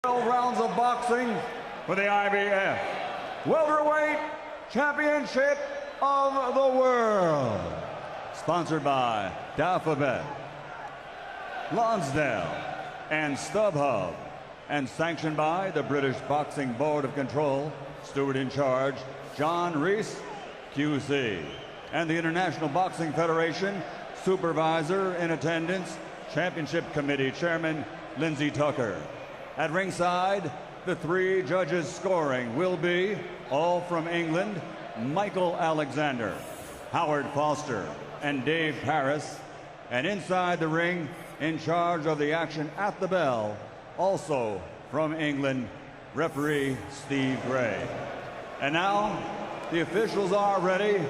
12 rounds of boxing for the IBF Welterweight Championship of the World. Sponsored by Alphabet, Lonsdale, and StubHub, and sanctioned by the British Boxing Board of Control, steward in charge, John Reese, QC, and the International Boxing Federation, supervisor in attendance, Championship Committee Chairman, Lindsay Tucker. At ringside, the three judges scoring will be, all from England, Michael Alexander, Howard Foster, and Dave Paris. And inside the ring, in charge of the action at the bell, also from England, referee Steve Gray. And now, the officials are ready,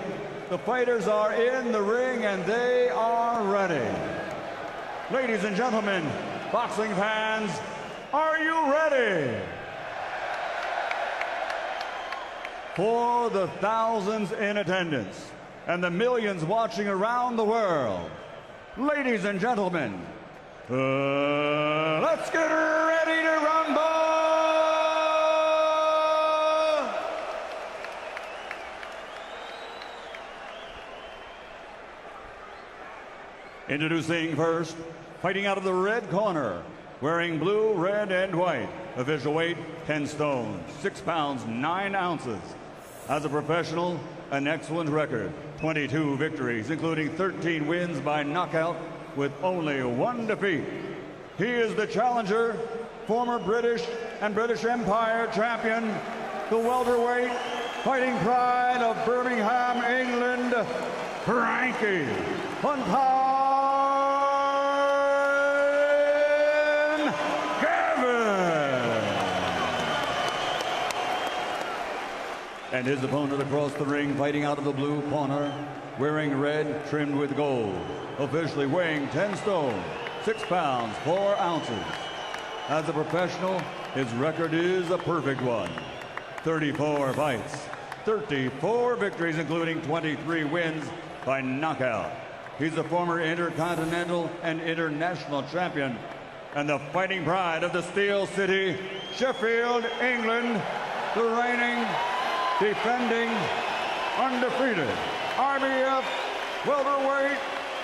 the fighters are in the ring, and they are ready. Ladies and gentlemen, boxing fans, are you ready? For the thousands in attendance and the millions watching around the world, ladies and gentlemen, let's get ready to rumble! Introducing first, fighting out of the red corner, wearing blue, red, and white. Official weight, 10 stones, 6 pounds, 9 ounces. As a professional, an excellent record. 22 victories, including 13 wins by knockout with only 1 defeat. He is the challenger, former British and British Empire champion, the welterweight, fighting pride of Birmingham, England, Frankie and his opponent across the ring, fighting out of the blue corner, wearing red trimmed with gold, officially weighing 10 stone, 6 pounds, 4 ounces. As a professional, his record is a perfect one. 34 fights, 34 victories, including 23 wins by knockout. He's a former intercontinental and international champion and the fighting pride of the Steel City, Sheffield, England, the reigning, defending, undefeated IBF welterweight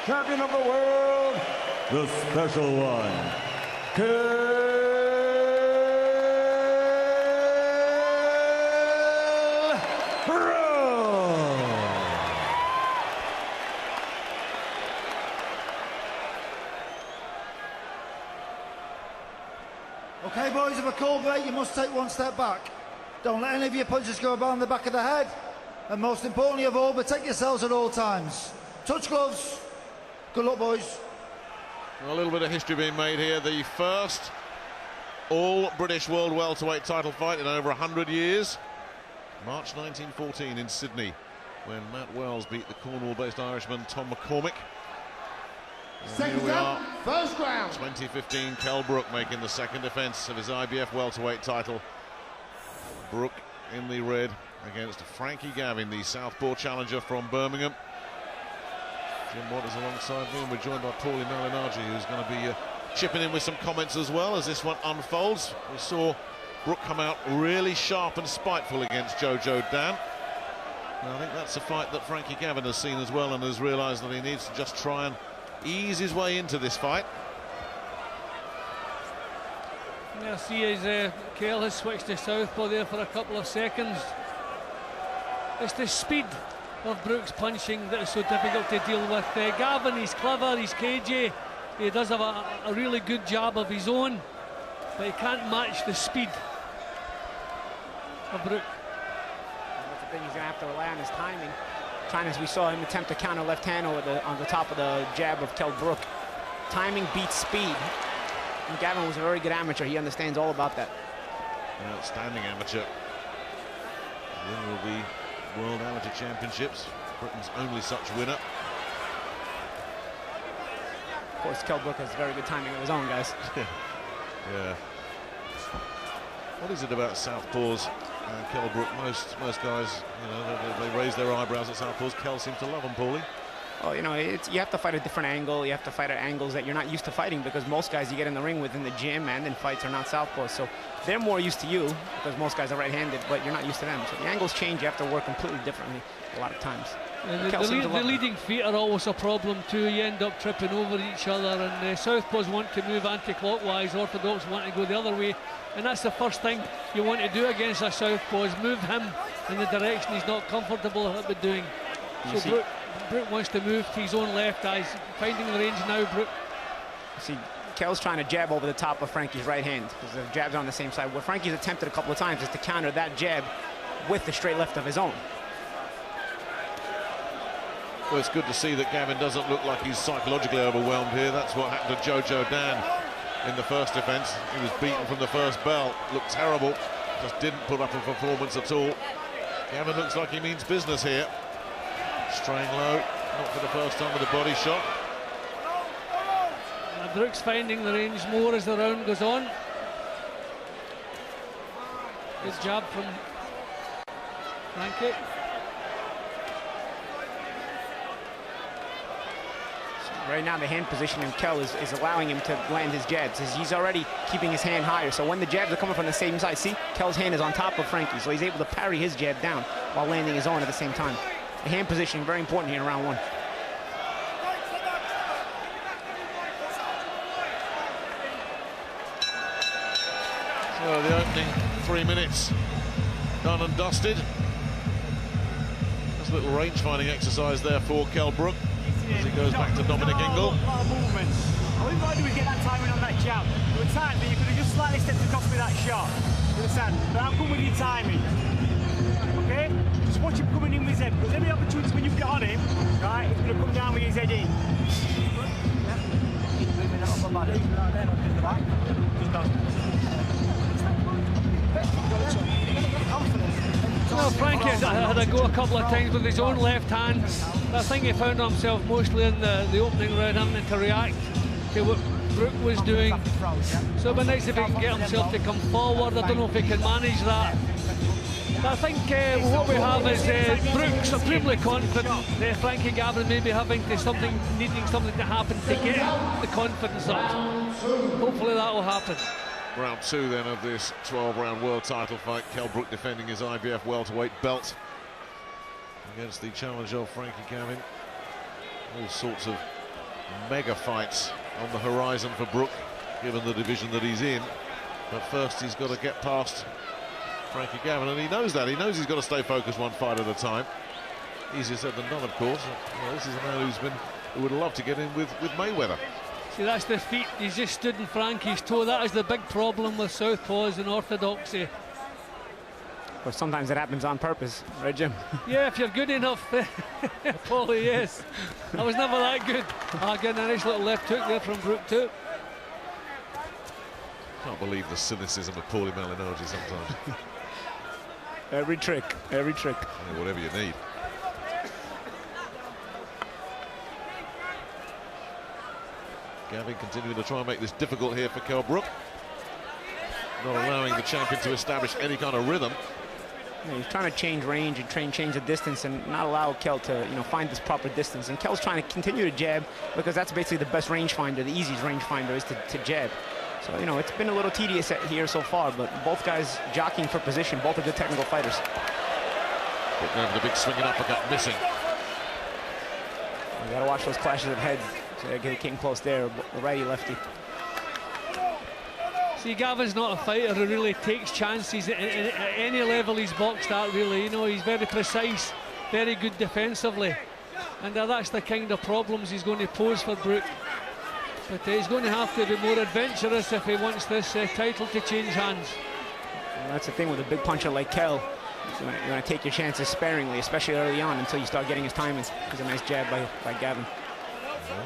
champion of the world, the special one, Kell Brook. Okay, boys, if I call break, you must take 1 step back. Don't let any of your punches go around the back of the head. And most importantly of all, protect yourselves at all times. Touch gloves. Good luck, boys. A little bit of history being made here. The first all-British world welterweight title fight in over 100 years. March 1914 in Sydney, when Matt Wells beat the Cornwall-based Irishman Tom McCormick. Second round, first round. 2015, Kell Brook making the second defence of his IBF welterweight title. Brook in the red against Frankie Gavin, the southpaw challenger from Birmingham. Jim Watt is alongside me, and we're joined by Paulie Malignaggi, who's going to be chipping in with some comments as well as this one unfolds. We saw Brook come out really sharp and spiteful against Jojo Dan. Now, I think that's a fight that Frankie Gavin has seen as well and has realised that he needs to just try and ease his way into this fight. Yeah, I see as Kell has switched to southpaw there for a couple of seconds. It's the speed of Brook's punching that is so difficult to deal with. Gavin, he's clever, he's cagey, he does have a really good jab of his own, but he can't match the speed of Brook. That's the thing, he's going to have to rely on his timing. As we saw him attempt to counter left hand on the top of the jab of Kell Brook. Timing beats speed. And Gavin was a very good amateur. He understands all about that. An outstanding amateur. Winner of the World Amateur Championships. Britain's only such winner. Of course, Kell Brook has very good timing of his own, guys. Yeah. What is it about southpaws? Kell Brook, most guys, you know, they raise their eyebrows at southpaws. Kell seems to love them, Paulie. Well, you know, you have to fight a different angle. You have to fight at angles that you're not used to fighting, because most guys you get in the ring with in the gym and in fights are not southpaws. So they're more used to you because most guys are right-handed, but you're not used to them. So the angles change. You have to work completely differently a lot of times. The leading feet are always a problem too. You end up tripping over each other, and southpaws want to move anti-clockwise, orthodox want to go the other way, and that's the first thing you want to do against a southpaw, is move him in the direction he's not comfortable with doing. So Brook wants to move to his own left. He's finding the range now, Brook. See, Kell's trying to jab over the top of Frankie's right hand, because the jab's on the same side. What Frankie's attempted a couple of times is to counter that jab with the straight left of his own. Well, it's good to see that Gavin doesn't look like he's psychologically overwhelmed here. That's what happened to Jojo Dan in the first defense. He was beaten from the first bell, looked terrible, just didn't put up a performance at all. Gavin looks like he means business here. Straying low, not for the first time with a body shot. Brook's finding the range more as the round goes on. Good jab from Frankie. Right now, the hand position in Kell is allowing him to land his jabs. He's already keeping his hand higher. So when the jabs are coming from the same side, see, Kell's hand is on top of Frankie, so he's able to parry his jab down while landing his own at the same time. The hand positioning very important here in round one. So the opening 3 minutes done and dusted. Just a little range-finding exercise there for Kell Brook as he goes back to Dominic Ingle. A lot of movements. All you've got to do is get that timing on that jab. There were times that you could have just slightly stepped across with that shot. You understand? But I'm good with your timing. Okay? Just watch him coming in with his head. Because every opportunity when you get on him, right, he's going to come down with his head in. Moving that upper body. Right there, not just the back. Just down. Well, Frankie had a go a couple of times with his own left hand. I think he found himself mostly in the opening round having to react to what Brook was doing. So it'd be nice if he can get himself to come forward. I don't know if he can manage that. But I think what we have is Brook supremely confident. Frankie Gavin maybe needing something to happen to get the confidence up. Hopefully that will happen. Round two then of this 12-round world title fight. Kell Brook defending his IBF welterweight belt against the challenger Frankie Gavin. All sorts of mega fights on the horizon for Brook, given the division that he's in. But first he's got to get past Frankie Gavin, and he knows that. He knows he's got to stay focused one fight at a time. Easier said than done, of course. Well, this is a man who would love to get in with Mayweather. See, that's the feet. He's just stood in Frankie's toe. That is the big problem with southpaws and orthodoxy. But sometimes it happens on purpose, right, Jim? Yeah, if you're good enough, Paulie, yes. I was never that good. Getting a nice little left hook there from Brook too. Can't believe the cynicism of Paulie Malignaggi sometimes. Every trick, every trick. Yeah, whatever you need. Gavin continuing to try and make this difficult here for Kell Brook. Not allowing the champion to establish any kind of rhythm. Yeah, he's trying to change range and change the distance and not allow Kell to find this proper distance. And Kell's trying to continue to jab because that's basically the best rangefinder, the easiest rangefinder is to jab. So, it's been a little tedious here so far, but both guys jockeying for position, both are good technical fighters. But then the big swinging uppercut missing. You got to watch those clashes of heads. So they're getting close there, the righty-lefty. See, Gavin's not a fighter who really takes chances at any level he's boxed at, really. He's very precise, very good defensively. And that's the kind of problems he's going to pose for Brook. But he's going to have to be more adventurous if he wants this title to change hands. Well, that's the thing with a big puncher like Kell. You want to take your chances sparingly, especially early on, until you start getting his timing. There's a nice jab by Gavin.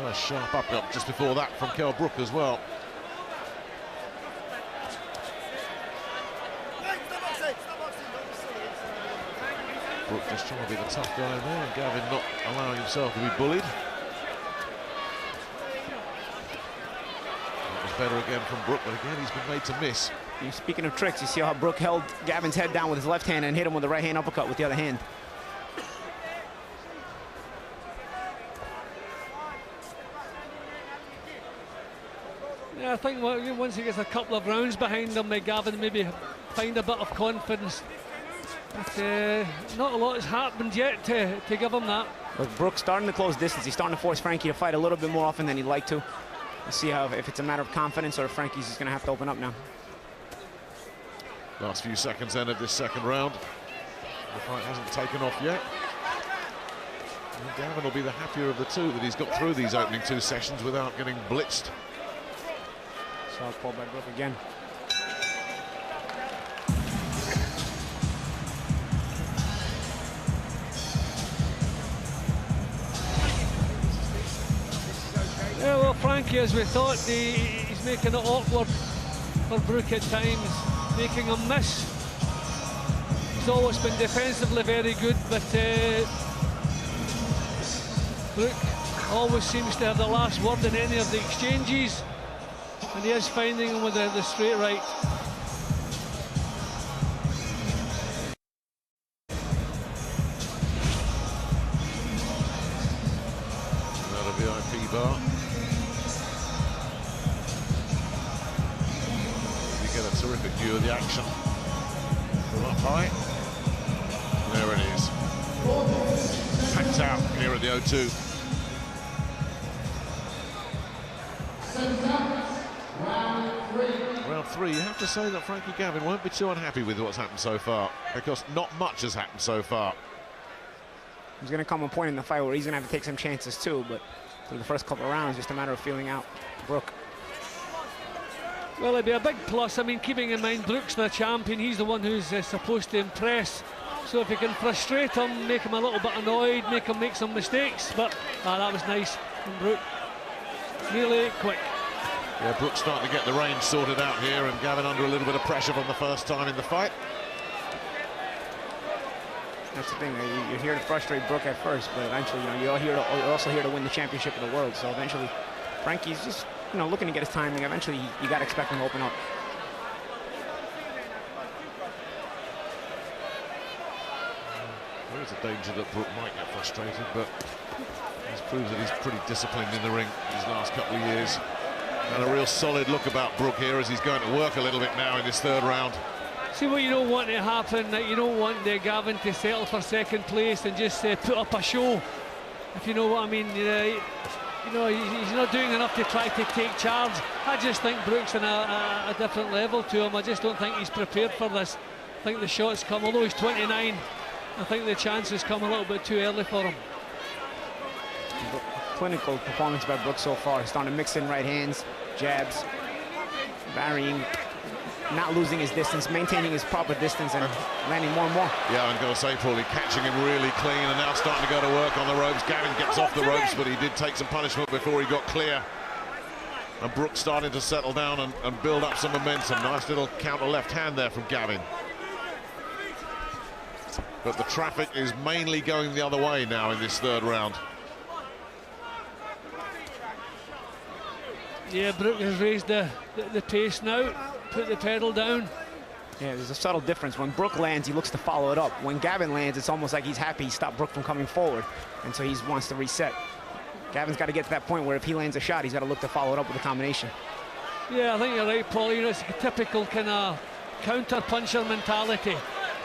Oh, a sharp uppercut just before that from Kell Brook as well. Brook just trying to be the tough guy there, and Gavin not allowing himself to be bullied. That was better again from Brook, but again he's been made to miss. Speaking of tricks, you see how Brook held Gavin's head down with his left hand and hit him with the right hand uppercut with the other hand. Yeah, I think once he gets a couple of rounds behind him, Gavin maybe find a bit of confidence. But not a lot has happened yet to give him that. But Brook starting to close distance. He's starting to force Frankie to fight a little bit more often than he'd like to. We'll see if it's a matter of confidence or if Frankie's just going to have to open up now. Last few seconds then of this second round. The fight hasn't taken off yet. And Gavin will be the happier of the two that he's got through these opening 2 sessions without getting blitzed. Southpaw by Brook again. Yeah, well, Frankie, as we thought, he's making it awkward for Brook at times, making him miss. He's always been defensively very good, but Brook always seems to have the last word in any of the exchanges, and he is finding him with the straight right. Another VIP bar. Get a terrific view of the action from up high. There it is. Packed out here at the O2. Round 3, you have to say that Frankie Gavin won't be too unhappy with what's happened so far, because not much has happened so far. There's going to come a point in the fight where he's going to have to take some chances too, but for the first couple of rounds, just a matter of feeling out Brook. Well, it'd be a big plus. I mean, keeping in mind Brook's the champion, he's the one who's supposed to impress. So if you can frustrate him, make him a little bit annoyed, make him make some mistakes. But that was nice from Brook. Really quick. Yeah, Brook's starting to get the range sorted out here, and Gavin under a little bit of pressure from the first time in the fight. That's the thing. You're here to frustrate Brook at first, but eventually, you're also here to win the championship of the world. So eventually, Frankie's just looking to get his timing. Eventually, you got to expect him to open up. There is a danger that Brook might get frustrated, but this proves that he's pretty disciplined in the ring these last couple of years. And a real solid look about Brook here as he's going to work a little bit now in this third round. See what you don't want to happen, that you don't want Gavin to settle for second place and just put up a show, if you know what I mean. He's not doing enough to try to take charge. I just think Brook's on a different level to him. I just don't think he's prepared for this. I think the shots come, although he's 29, I think the chances come a little bit too early for him. Clinical performance by Brook so far. He's starting to mix in right hands, jabs, varying, not losing his distance, maintaining his proper distance, and landing more and more. Yeah, I'm going to say, Paulie, catching him really clean and now starting to go to work on the ropes. Gavin gets off the ropes, but he did take some punishment before he got clear. And Brook starting to settle down and build up some momentum. Nice little counter left hand there from Gavin. But the traffic is mainly going the other way now in this third round. Yeah, Brook has raised the pace now, put the pedal down. Yeah, there's a subtle difference. When Brook lands, he looks to follow it up. When Gavin lands, it's almost like he's happy he stopped Brook from coming forward, and so he wants to reset. Gavin's got to get to that point where if he lands a shot, he's got to look to follow it up with a combination. Yeah, I think you're right, Paul. It's a typical kind of counter-puncher mentality.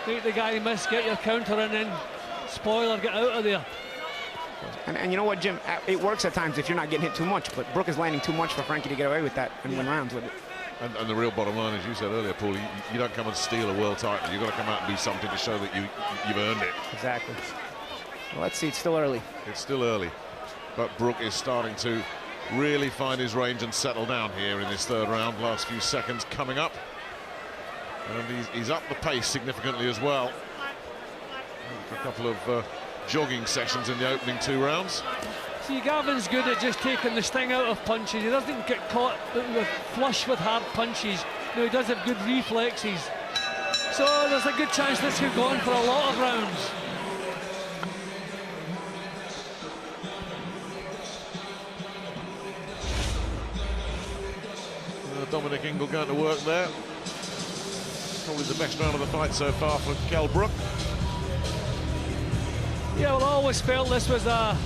Make the guy miss, get your counter, and then spoiler, get out of there. And you know what, Jim? It works at times if you're not getting hit too much, but Brook is landing too much for Frankie to get away with that and win rounds with it. And the real bottom line, as you said earlier, Paul, you don't come and steal a world title. You've got to come out and do something to show that you've earned it. Exactly. Well, let's see. It's still early. It's still early. But Brook is starting to really find his range and settle down here in this third round. Last few seconds coming up. And he's up the pace significantly as well. A couple of jogging sessions in the opening 2 rounds. See, Gavin's good at just taking the sting out of punches. He doesn't get caught flush with hard punches. No, he does have good reflexes. So there's a good chance this could go on for a lot of rounds. Dominic Ingle going to work there. Probably the best round of the fight so far for Kell Brook. Yeah, well, I always felt this was a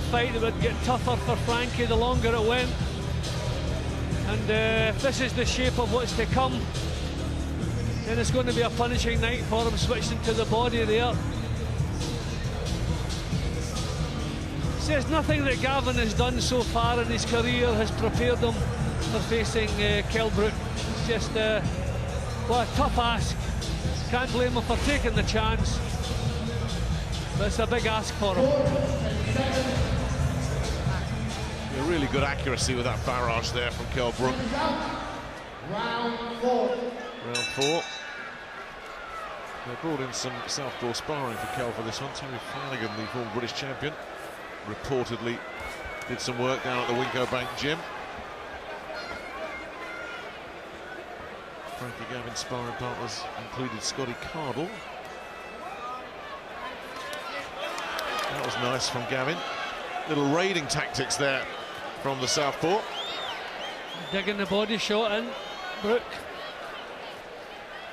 fight that would get tougher for Frankie the longer it went. And if this is the shape of what's to come, then it's going to be a punishing night for him, switching to the body there. See, it's nothing that Gavin has done so far in his career has prepared him for facing Kell Brook. It's just what a tough ask. Can't blame him for taking the chance, but it's a big ask for him. Yeah, really good accuracy with that barrage there from Kell Brook. Round 4. Round 4. They brought in some southpaw sparring for Kell for this one. Terry Flanagan, the former British champion, reportedly did some work down at the Winco Bank gym. Frankie Gavin sparring partners included Scotty Cardle. That was nice from Gavin. Little raiding tactics there from the southpaw. Digging the body shot in, Brook.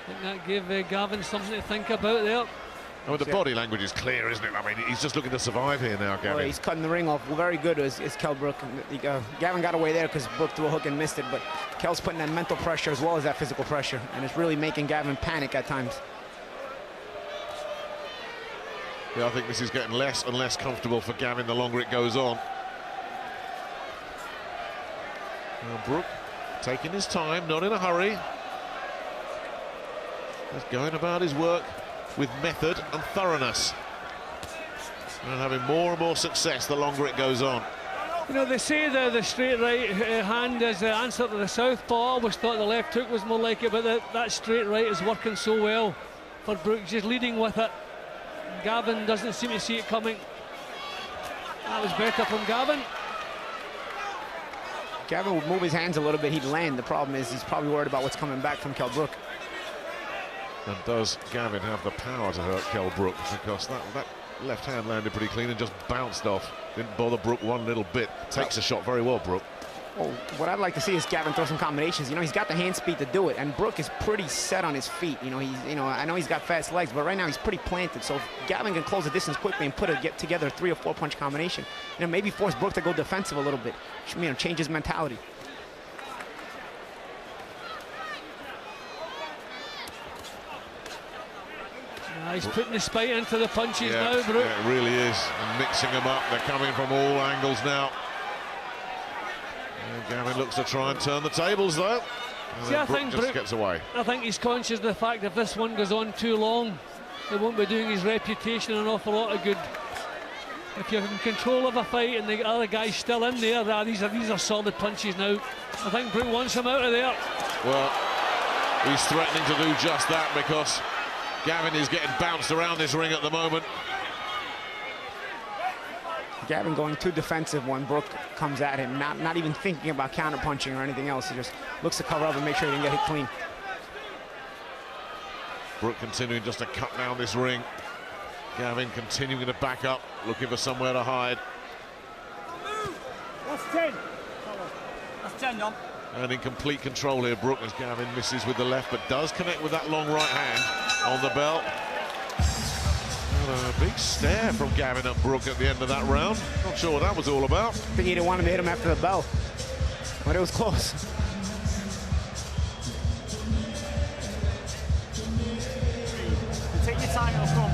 I think that gave Gavin something to think about there. Oh, the body language is clear, isn't it? I mean, he's just looking to survive here now, Gavin. Well, he's cutting the ring off. Well, very good is Kell Brook. Gavin got away there because Brook threw a hook and missed it, but Kell's putting that mental pressure as well as that physical pressure, and it's really making Gavin panic at times. Yeah, I think this is getting less and less comfortable for Gavin the longer it goes on. Now Brook taking his time, not in a hurry. He's going about his work with method and thoroughness, and having more and more success the longer it goes on. You know, they say the straight right hand is the answer to the southpaw. I always thought the left hook was more like it, but that straight right is working so well for Brook, just leading with it. Gavin doesn't seem to see it coming. That was better from Gavin. Gavin would move his hands a little bit, he'd land. The problem is he's probably worried about what's coming back from Kell Brook. And does Gavin have the power to hurt Kell Brook? Because that left hand landed pretty clean and just bounced off. Didn't bother Brook one little bit. Takes the shot very well, Brook. Well, what I'd like to see is Gavin throw some combinations. You know, he's got the hand speed to do it, and Brook is pretty set on his feet. You know, I know he's got fast legs, but right now he's pretty planted. So if Gavin can close the distance quickly and get together a 3 or 4 punch combination, you know, maybe force Brook to go defensive a little bit. You know, change his mentality. He's putting the spite into the punches now, Brook. Yeah, it really is. And mixing them up. They're coming from all angles now. And Gavin looks to try and turn the tables, though. And See, I Brook think just Brook gets away. I think he's conscious of the fact if this one goes on too long, it won't be doing his reputation an awful lot of good. If you're in control of a fight and the other guy's still in there, these are solid punches now. I think Brook wants him out of there. Well, he's threatening to do just that because Gavin is getting bounced around this ring at the moment. Gavin going too defensive when Brook comes at him, not even thinking about counter punching or anything else. He just looks to cover up and make sure he can get hit clean. Brook continuing just to cut down this ring. Gavin continuing to back up, looking for somewhere to hide. That's 10. That's 10, Dom. And in complete control here, Brook, as Gavin misses with the left, but does connect with that long right hand on the belt. And a big stare from Gavin at Brook at the end of that round. Not sure what that was all about. I think he didn't want him to hit him after the bell, but it was close. Take your time, it'll come.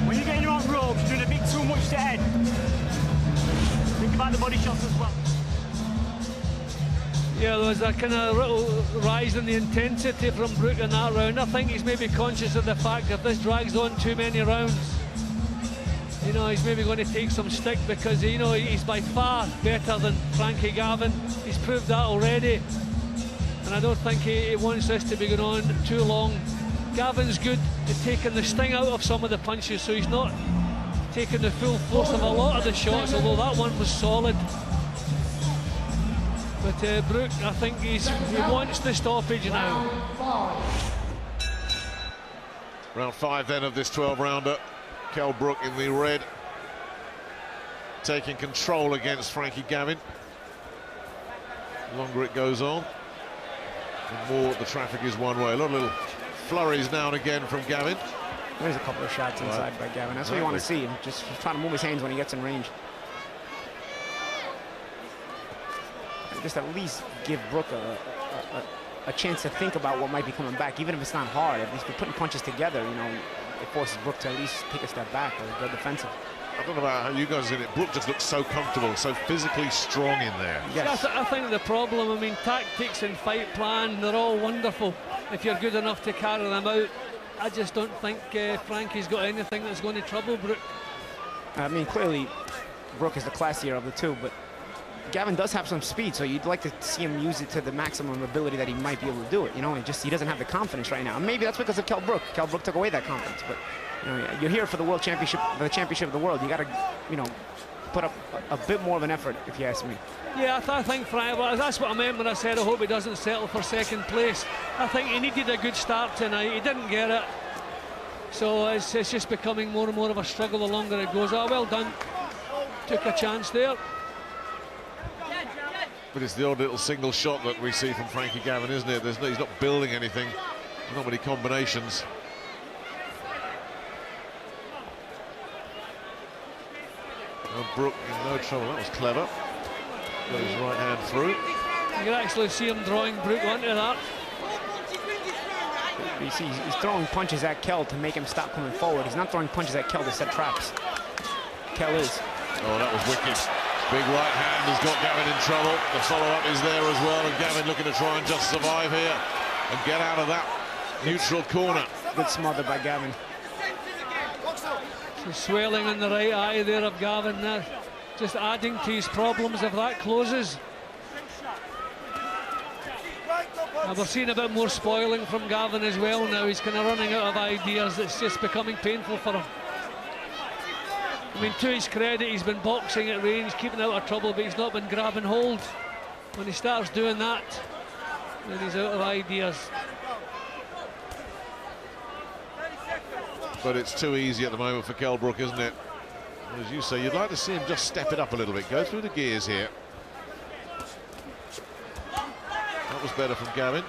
When you're getting your own ropes, you're doing a bit too much to head. Think about the body shots as well. Yeah, there was a kind of little rise in the intensity from Brook in that round. I think he's maybe conscious of the fact if this drags on too many rounds, you know, he's maybe going to take some stick because, you know, he's by far better than Frankie Gavin. He's proved that already. And I don't think he wants this to be going on too long. Gavin's good at taking the sting out of some of the punches, so he's not taking the full force of a lot of the shots, although that one was solid. But Brook, I think he wants the stoppage now. Round 5 then of this 12-rounder. Kell Brook in the red, taking control against Frankie Gavin. The longer it goes on, the more the traffic is one way. A lot of little flurries now and again from Gavin. There's a couple of shots inside by Gavin. That's what you want to see. Him just trying to move his hands when he gets in range. just at least give Brook a chance to think about what might be coming back, even if it's not hard. At least if you're putting punches together, you know, it forces Brook to at least take a step back or go defensive. I don't know about how you guys did it. Brook just looks so comfortable, so physically strong in there. Yes. I think the problem, I mean, tactics and fight plan, they're all wonderful if you're good enough to carry them out. I just don't think Frankie's got anything that's going to trouble Brook. I mean, clearly, Brook is the classier of the two, but Gavin does have some speed, so you'd like to see him use it to the maximum ability that he might be able to do it. You know, he doesn't have the confidence right now. And maybe that's because of Kell Brook. Kell Brook took away that confidence, but you know, you're here for the World Championship, the championship of the world. You got to, you know, put up a bit more of an effort, if you ask me. Yeah, I think Frank, well, that's what I meant when I said I hope he doesn't settle for second place. I think he needed a good start tonight. He didn't get it. So it's just becoming more and more of a struggle the longer it goes. Oh, well done. Took a chance there. But it's the odd little single shot that we see from Frankie Gavin, isn't it? He's not building anything. There's not many combinations. And Brook in no trouble. That was clever. Got his right hand through. You can actually see him drawing Brook onto that. You see, he's throwing punches at Kell to make him stop coming forward. He's not throwing punches at Kell to set traps. Kell is. Oh, that was wicked. Big right hand has got Gavin in trouble. The follow-up is there as well, and Gavin looking to try and just survive here and get out of that neutral corner. Good smother by Gavin. So swelling in the right eye there of Gavin there. Just adding to his problems if that closes. And we're seeing a bit more spoiling from Gavin as well now. He's kind of running out of ideas. It's just becoming painful for him. I mean, to his credit, he's been boxing at range, keeping out of trouble, but he's not been grabbing hold. When he starts doing that, then he's out of ideas. But it's too easy at the moment for Kell Brook, isn't it? As you say, you'd like to see him just step it up a little bit, go through the gears here. That was better from Gavin.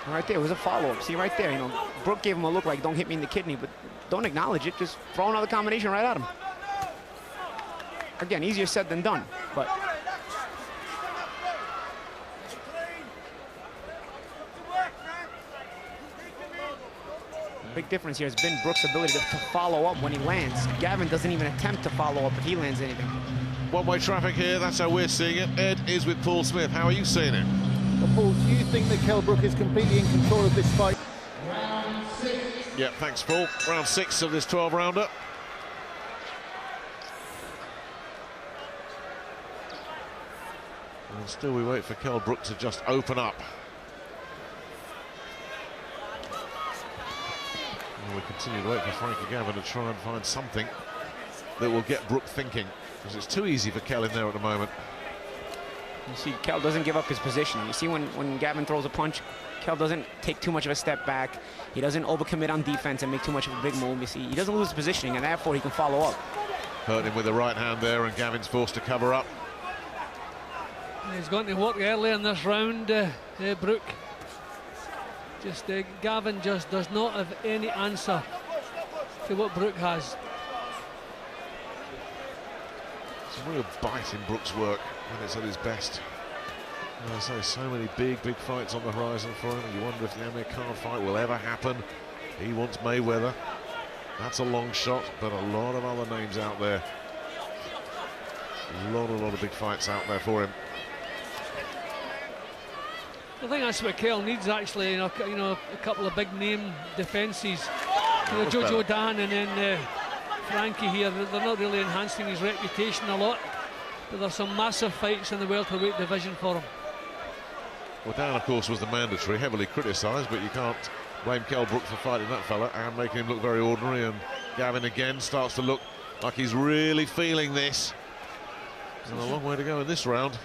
Right there was a follow-up. See right there, you know, Brook gave him a look like don't hit me in the kidney, but don't acknowledge it. Just throw another combination right at him. Again, easier said than done, but big difference here has been Brook's ability to follow up when he lands. Gavin doesn't even attempt to follow up if he lands anything. One-way traffic here, that's how we're seeing it. Ed is with Paul Smith. How are you seeing it? Well, Paul, do you think that Kell Brook is completely in control of this fight? Round 6. Yeah, thanks, Paul. Round 6 of this 12-rounder. And still we wait for Kell Brook to just open up. And we continue to wait for Frankie Gavin to try and find something that will get Brook thinking, because it's too easy for Kell in there at the moment. You see, Kell doesn't give up his position. You see when Gavin throws a punch, Kell doesn't take too much of a step back. He doesn't overcommit on defense and make too much of a big move. You see, he doesn't lose his positioning, and therefore he can follow up. Hurt him with the right hand there, and Gavin's forced to cover up. He's going to work early in this round, Brook. Just Gavin just does not have any answer to what Brook has. It's a real bite in Brook's work when it's at his best. As I say, so many big fights on the horizon for him. You wonder if the Amir Khan fight will ever happen. He wants Mayweather. That's a long shot, but a lot of other names out there. A lot of big fights out there for him. I think that's what Kell needs, actually. You know, a couple of big name defences. You know, Jojo Dan and then Frankie here. They're not really enhancing his reputation a lot, but there's some massive fights in the welterweight division for him. Well, Dan, of course, was the mandatory, heavily criticised, but you can't blame Kell Brook for fighting that fella and making him look very ordinary. And Gavin again starts to look like he's really feeling this. There's a long way to go in this round.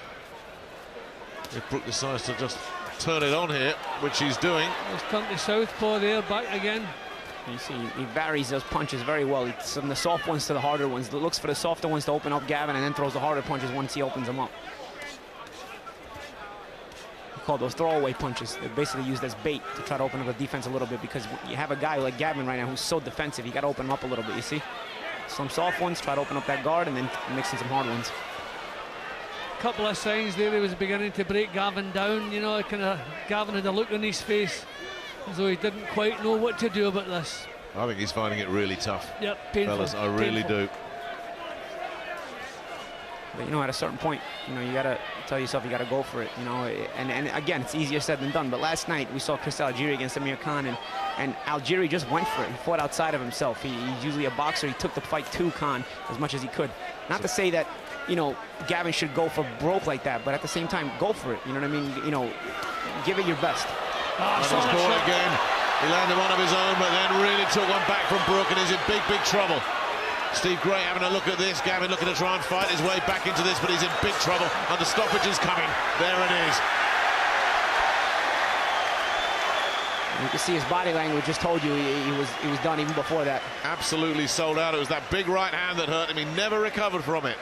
If Brook decides to just turn it on here, which he's doing. He's turned to southpaw there, back again. You see, he varies those punches very well. It's from the soft ones to the harder ones. Looks for the softer ones to open up Gavin, and then throws the harder punches once he opens them up. We call those throwaway punches. They're basically used as bait to try to open up the defense a little bit, because you have a guy like Gavin right now who's so defensive. You got to open him up a little bit, you see? Some soft ones, try to open up that guard, and then mix in some hard ones. couple of signs there he was beginning to break Gavin down. You know, Gavin had a look on his face as though he didn't quite know what to do about this. I think he's finding it really tough. Yep, painful. Fellas, I really do. But you know, at a certain point, you know, you gotta tell yourself you gotta go for it. You know, and again, it's easier said than done. But last night we saw Chris Algieri against Amir Khan, and Algieri just went for it. He fought outside of himself. He's usually a boxer. He took the fight to Khan as much as he could. Not to say that, you know, Gavin should go for broke like that, but at the same time, go for it. You know what I mean? You know, give it your best. That was caught again. He landed one of his own, but then really took one back from Brook, and he's in big, big trouble. Steve Gray having a look at this. Gavin looking to try and fight his way back into this, but he's in big trouble, and the stoppage is coming. There it is. You can see his body language just told you he was done even before that. Absolutely sold out. It was that big right hand that hurt him. He never recovered from it.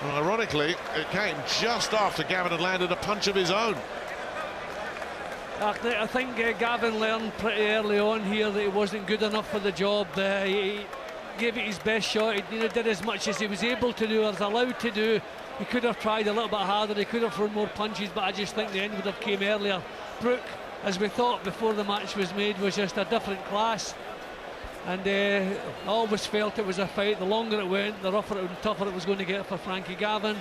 Well, ironically, it came just after Gavin had landed a punch of his own. I think Gavin learned pretty early on here that he wasn't good enough for the job. He gave it his best shot. He did as much as he was able to do or was allowed to do. He could have tried a little bit harder. He could have thrown more punches, but I just think the end would have came earlier. Brook, as we thought before the match was made, was just a different class. And I always felt it was a fight. The longer it went, the rougher and tougher it was going to get for Frankie Gavin.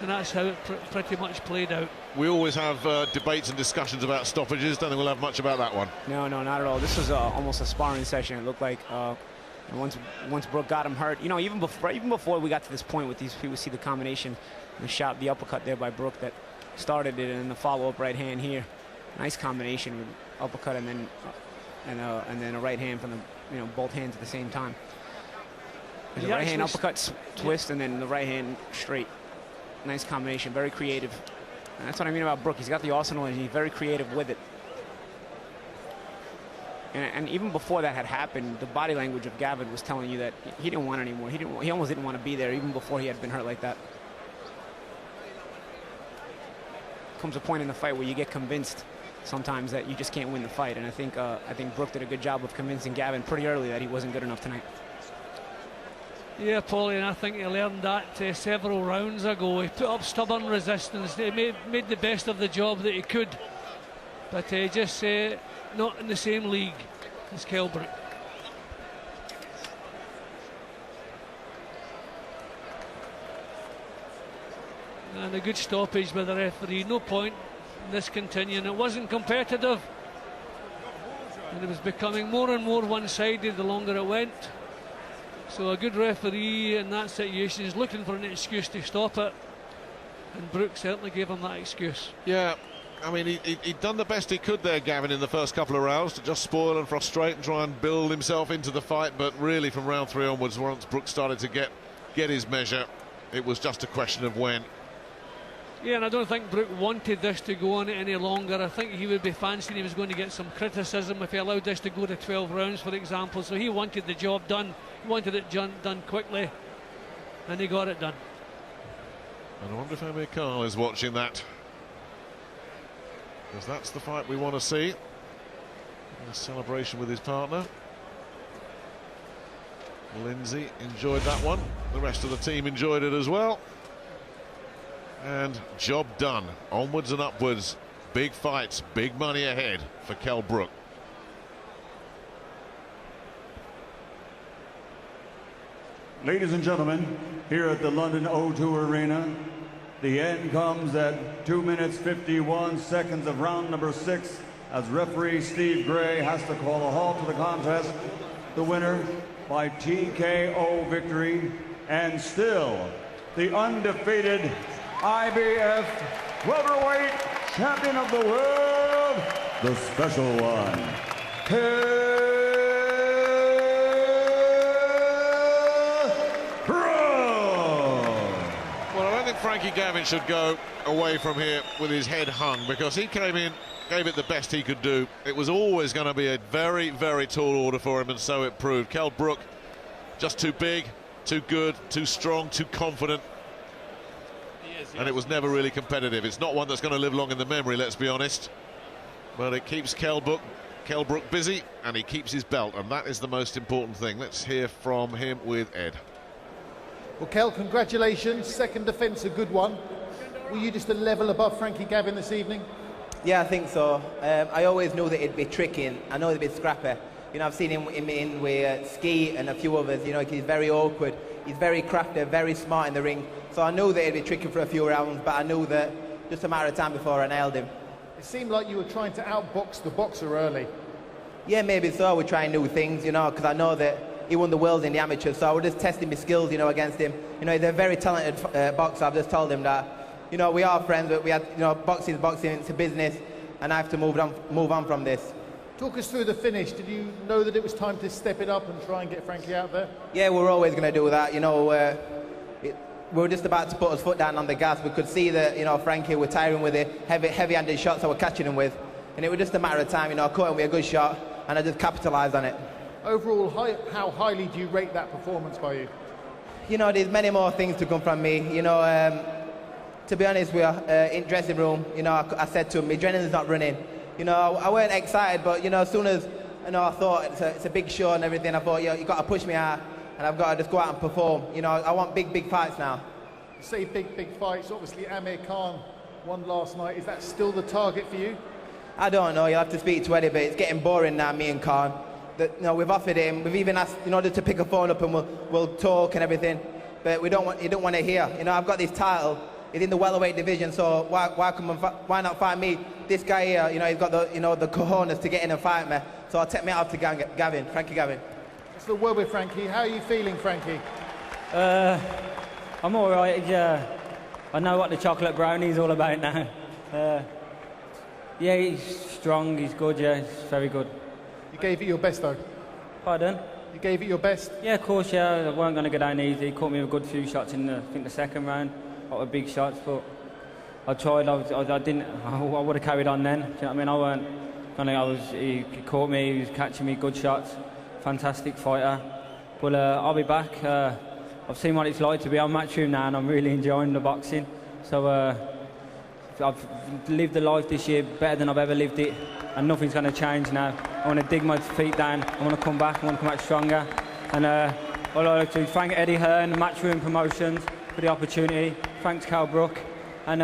And that's how it pretty much played out. We always have debates and discussions about stoppages. Don't think we'll have much about that one. No, not at all. This was almost a sparring session. It looked like and once Brook got him hurt, you know, even before we got to this point with these people, see the combination, the uppercut there by Brook that started it, and the follow-up right hand here. Nice combination with uppercut and then a right hand from the both hands at the same time. There's a right hand uppercut twist, and then the right hand straight. Nice combination, very creative. And that's what I mean about Brook. He's got the arsenal and he's very creative with it. And even before that had happened, the body language of Gavin was telling you that he didn't want anymore. He almost didn't want to be there even before he had been hurt like that. Comes a point in the fight where you get convinced sometimes that you just can't win the fight. And I think Brook did a good job of convincing Gavin pretty early that he wasn't good enough tonight. Yeah, Paulie, and I think he learned that several rounds ago. He put up stubborn resistance. He made the best of the job that he could, but just not in the same league as Kell Brook. And a good stoppage by the referee. No point in this continuing. It wasn't competitive, and it was becoming more and more one-sided the longer it went. So a good referee in that situation is looking for an excuse to stop it, and Brook certainly gave him that excuse. Yeah, I mean, he'd done the best he could there, Gavin, in the first couple of rounds to just spoil and frustrate and try and build himself into the fight. But really, from round 3 onwards, once Brook started to get his measure, it was just a question of when. Yeah, and I don't think Brook wanted this to go on any longer. I think he would be fancying he was going to get some criticism if he allowed this to go to 12 rounds, for example. So he wanted the job done. He wanted it done quickly, and he got it done. And I wonder if Amir Khan is watching that, because that's the fight we want to see. A celebration with his partner. Lindsay enjoyed that one. The rest of the team enjoyed it as well. And job done. Onwards and upwards. Big fights, big money ahead for Kell Brook. Ladies and gentlemen, here at the London O2 Arena, the end comes at 2 minutes 51 seconds of round number 6 as referee Steve Gray has to call a halt to the contest. The winner by TKO victory, and still the undefeated IBF welterweight champion of the world, the special one, Kell Brook. Well, I don't think Frankie Gavin should go away from here with his head hung, because he came in, gave it the best he could do. It was always going to be a very, very tall order for him, and so it proved. Kell Brook, just too big, too good, too strong, too confident. And it was never really competitive. It's not one that's going to live long in the memory, let's be honest. But it keeps Kell Brook busy, and he keeps his belt, and that is the most important thing. Let's hear from him with Ed. Well, Kell, congratulations. Second defence, a good one. Were you just a level above Frankie Gavin this evening? Yeah, I think so. I always knew that it'd be tricky. I know it'd be scrappy. You know, I've seen him in with Ski and a few others. You know, he's very awkward. He's very crafty, very smart in the ring. So I knew that it'd be tricky for a few rounds, but I knew that just a matter of time before I nailed him. It seemed like you were trying to outbox the boxer early. Yeah, maybe so. We're trying new things, you know, because I know that he won the world in the amateurs, so I was just testing my skills, you know, against him. You know, he's a very talented boxer. I've just told him that, you know, we are friends, but we had, you know, boxing, it's a business, and I have to move on from this. Talk us through the finish. Did you know that it was time to step it up and try and get Frankie out there? Yeah, we're always going to do that. You know, we were just about to put his foot down on the gas. We could see that, you know, Frankie were tiring with the heavy-handed shots I was catching him with. And it was just a matter of time, you know, I caught him with a good shot, and I just capitalised on it. Overall, how highly do you rate that performance by you? You know, there's many more things to come from me. You know, to be honest, we are in dressing room. You know, I said to him, my adrenaline's not running. You know, I weren't excited, but, you know, as soon as, you know, I thought it's a big show and everything, I thought, you know, you've got to push me out, and I've got to just go out and perform. You know, I want big fights now. You say big fights. Obviously, Amir Khan won last night. Is that still the target for you? I don't know. You'll have to speak to Eddie, but it's getting boring now, me and Khan. You know, we've offered him. We've even asked, you know, to pick a phone up and we'll talk and everything. But he don't want to hear. You know, I've got this title. It's in the welterweight division, so why not fight me? This guy here, you know, he's got the cojones to get in and fight me. So I'll take me out to Gavin, Frankie Gavin. It's the word with Frankie. How are you feeling, Frankie? I'm all right. I know what the chocolate brownie's all about now. Yeah, he's strong, he's good, yeah, he's very good. You gave it your best, though? Pardon? You gave it your best? Yeah, of course, yeah. I weren't going to go down easy. He caught me with a good few shots in, I think, the second round. Lot of big shots, but I tried. I didn't. I would have carried on then. Do you know what I mean? I weren't. He caught me. He was catching me good shots. Fantastic fighter. But I'll be back. I've seen what it's like to be on Matchroom now, and I'm really enjoying the boxing. So I've lived the life this year better than I've ever lived it, and nothing's going to change now. I want to dig my feet down. I want to come back. I want to come back stronger. And I'd like to thank Eddie Hearn, Matchroom Promotions, for the opportunity. Thanks Kell Brook, and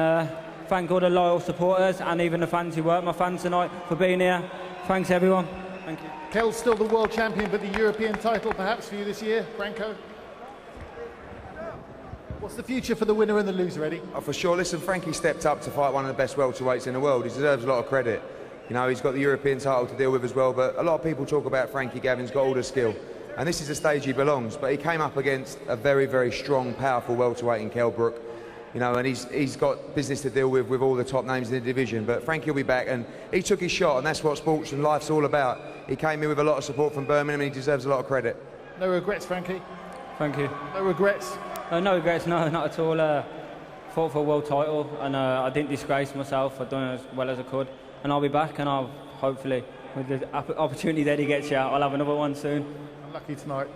thank all the loyal supporters and even the fans who weren't my fans tonight for being here. Thanks everyone. Thank you. Kell's still the world champion, but the European title perhaps for you this year, Franco? What's the future for the winner and the loser, Eddie? Oh, for sure. Listen, Frankie stepped up to fight one of the best welterweights in the world. He deserves a lot of credit. You know, he's got the European title to deal with as well, but a lot of people talk about Frankie Gavin's got all the skill. And this is the stage he belongs, but he came up against a very, very strong, powerful welterweight in Kell Brook. You know, and he's got business to deal with all the top names in the division. But Frankie will be back, and he took his shot, and that's what sports and life's all about. He came in with a lot of support from Birmingham, and he deserves a lot of credit. No regrets, Frankie? Thank you. No regrets? No regrets, no, not at all. Fought for a world title, and I didn't disgrace myself. I've done as well as I could, and I'll be back, and I'll hopefully, with the opportunity that he gets out, I'll have another one soon. Unlucky tonight.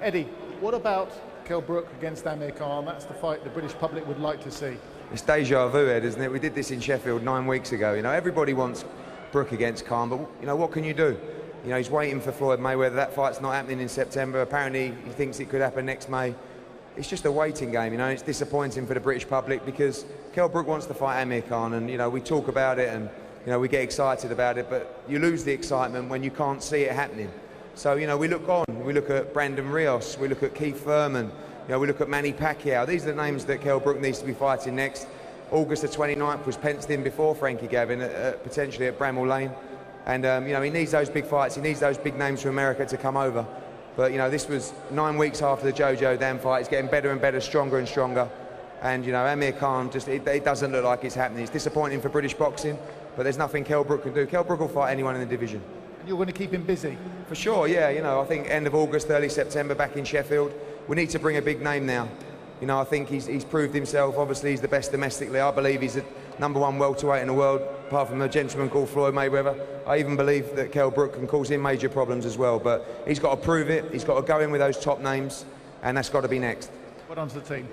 Eddie, what about Kell Brook against Amir Khan? That's the fight the British public would like to see. It's deja vu, Ed, isn't it? We did this in Sheffield 9 weeks ago. You know, everybody wants Brook against Khan, but, you know, what can you do? You know, he's waiting for Floyd Mayweather. That fight's not happening in September. Apparently, he thinks it could happen next May. It's just a waiting game, you know. It's disappointing for the British public because Kell Brook wants to fight Amir Khan, and, you know, we talk about it and, you know, we get excited about it, but you lose the excitement when you can't see it happening. So, you know, we look on. We look at Brandon Rios. We look at Keith Thurman. You know, we look at Manny Pacquiao. These are the names that Kell Brook needs to be fighting next. August the 29th was penciled in before Frankie Gavin, potentially at Bramall Lane. And, you know, he needs those big fights. He needs those big names from America to come over. But, you know, this was 9 weeks after the Jojo Dan fight. It's getting better and better, stronger and stronger. And, you know, Amir Khan, it doesn't look like it's happening. It's disappointing for British boxing, but there's nothing Kell Brook can do. Kell Brook will fight anyone in the division. And you're going to keep him busy? For sure, yeah. You know, I think end of August, early September, back in Sheffield. We need to bring a big name now. You know, I think he's proved himself. Obviously, he's the best domestically. I believe he's the #1 welterweight in the world, apart from a gentleman called Floyd Mayweather. I even believe that Kell Brook can cause him major problems as well. But he's got to prove it. He's got to go in with those top names, and that's got to be next. Well done to the team.